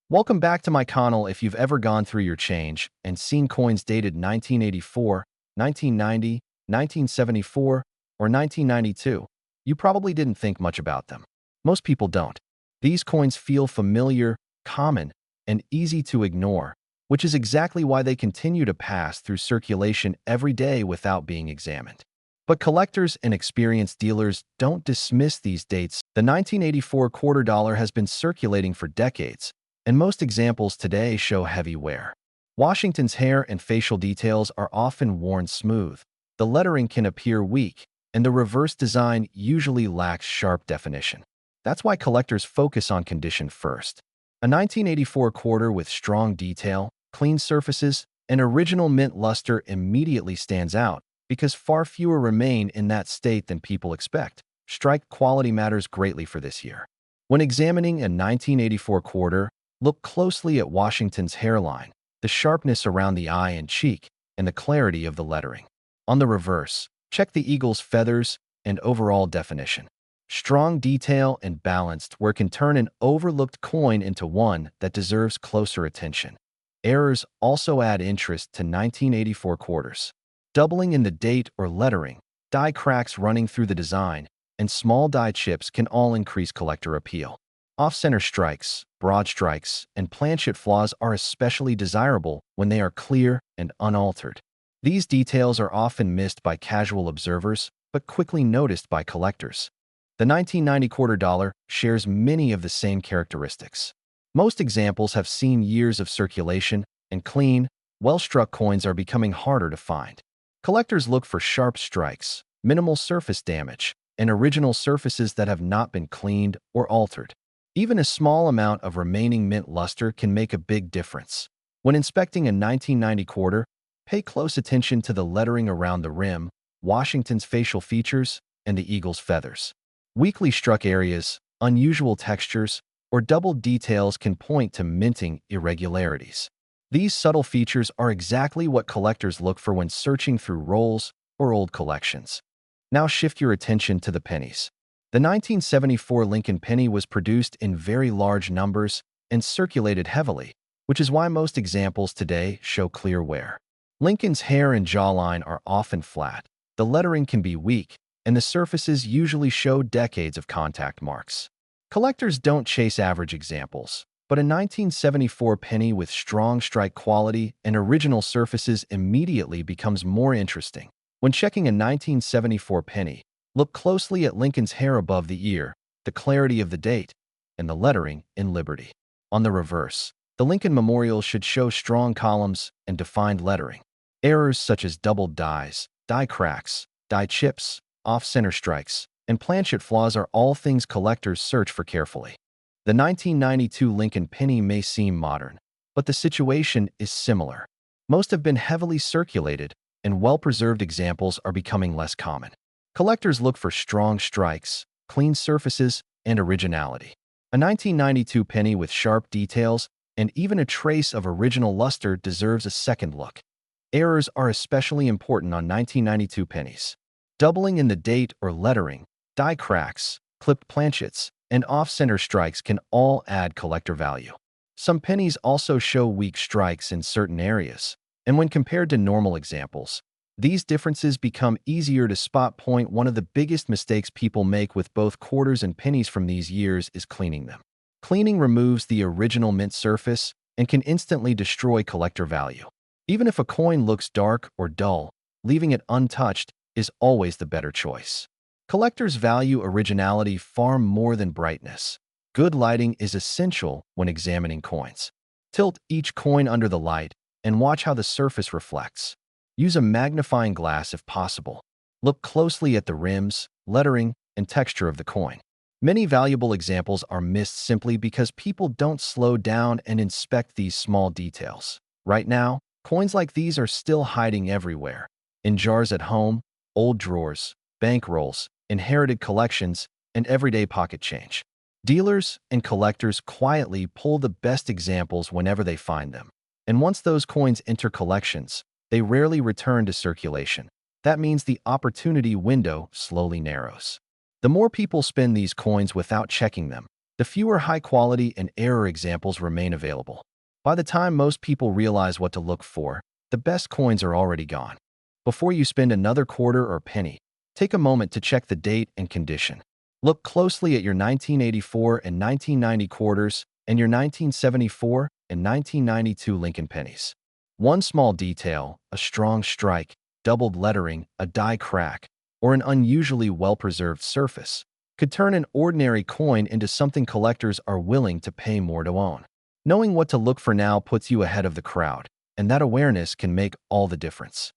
Welcome back to my channel. If you've ever gone through your change and seen coins dated 1984, 1990, 1974, or 1992, you probably didn't think much about them. Most people don't. These coins feel familiar, common, and easy to ignore, which is exactly why they continue to pass through circulation every day without being examined. But collectors and experienced dealers don't dismiss these dates. The 1984 quarter dollar has been circulating for decades, and most examples today show heavy wear. Washington's hair and facial details are often worn smooth. The lettering can appear weak, and the reverse design usually lacks sharp definition. That's why collectors focus on condition first. A 1984 quarter with strong detail, clean surfaces, and original mint luster immediately stands out because far fewer remain in that state than people expect. Strike quality matters greatly for this year. When examining a 1984 quarter, look closely at Washington's hairline, the sharpness around the eye and cheek, and the clarity of the lettering. On the reverse, check the eagle's feathers and overall definition. Strong detail and balanced work can turn an overlooked coin into one that deserves closer attention. Errors also add interest to 1984 quarters. Doubling in the date or lettering, die cracks running through the design, and small die chips can all increase collector appeal. Off-center strikes, broad strikes, and planchet flaws are especially desirable when they are clear and unaltered. These details are often missed by casual observers, but quickly noticed by collectors. The 1990 quarter dollar shares many of the same characteristics. Most examples have seen years of circulation, and clean, well-struck coins are becoming harder to find. Collectors look for sharp strikes, minimal surface damage, and original surfaces that have not been cleaned or altered. Even a small amount of remaining mint luster can make a big difference. When inspecting a 1990 quarter, pay close attention to the lettering around the rim, Washington's facial features, and the eagle's feathers. Weakly struck areas, unusual textures, or doubled details can point to minting irregularities. These subtle features are exactly what collectors look for when searching through rolls or old collections. Now shift your attention to the pennies. The 1974 Lincoln Penny was produced in very large numbers and circulated heavily, which is why most examples today show clear wear. Lincoln's hair and jawline are often flat, the lettering can be weak, and the surfaces usually show decades of contact marks. Collectors don't chase average examples, but a 1974 penny with strong strike quality and original surfaces immediately becomes more interesting. When checking a 1974 penny, look closely at Lincoln's hair above the ear, the clarity of the date, and the lettering in Liberty. On the reverse, the Lincoln Memorial should show strong columns and defined lettering. Errors such as doubled dies, die cracks, die chips, off-center strikes, and planchet flaws are all things collectors search for carefully. The 1992 Lincoln Penny may seem modern, but the situation is similar. Most have been heavily circulated, and well-preserved examples are becoming less common. Collectors look for strong strikes, clean surfaces, and originality. A 1992 penny with sharp details and even a trace of original luster deserves a second look. Errors are especially important on 1992 pennies. Doubling in the date or lettering, die cracks, clipped planchets, and off-center strikes can all add collector value. Some pennies also show weak strikes in certain areas, and when compared to normal examples, these differences become easier to spot. One of the biggest mistakes people make with both quarters and pennies from these years is cleaning them. Cleaning removes the original mint surface and can instantly destroy collector value. Even if a coin looks dark or dull, leaving it untouched is always the better choice. Collectors value originality far more than brightness. Good lighting is essential when examining coins. Tilt each coin under the light and watch how the surface reflects. Use a magnifying glass if possible. Look closely at the rims, lettering, and texture of the coin. Many valuable examples are missed simply because people don't slow down and inspect these small details. Right now, coins like these are still hiding everywhere. In jars at home, old drawers, bank rolls, inherited collections, and everyday pocket change. Dealers and collectors quietly pull the best examples whenever they find them. And once those coins enter collections, they rarely return to circulation. That means the opportunity window slowly narrows. The more people spend these coins without checking them, The fewer high-quality and error examples remain available. By the time most people realize what to look for, the best coins are already gone. Before you spend another quarter or penny, take a moment to check the date and condition. Look closely at your 1984 and 1990 quarters and your 1974 and 1992 Lincoln Pennies. One small detail, a strong strike, doubled lettering, a die crack, or an unusually well-preserved surface, could turn an ordinary coin into something collectors are willing to pay more to own. Knowing what to look for now puts you ahead of the crowd, and that awareness can make all the difference.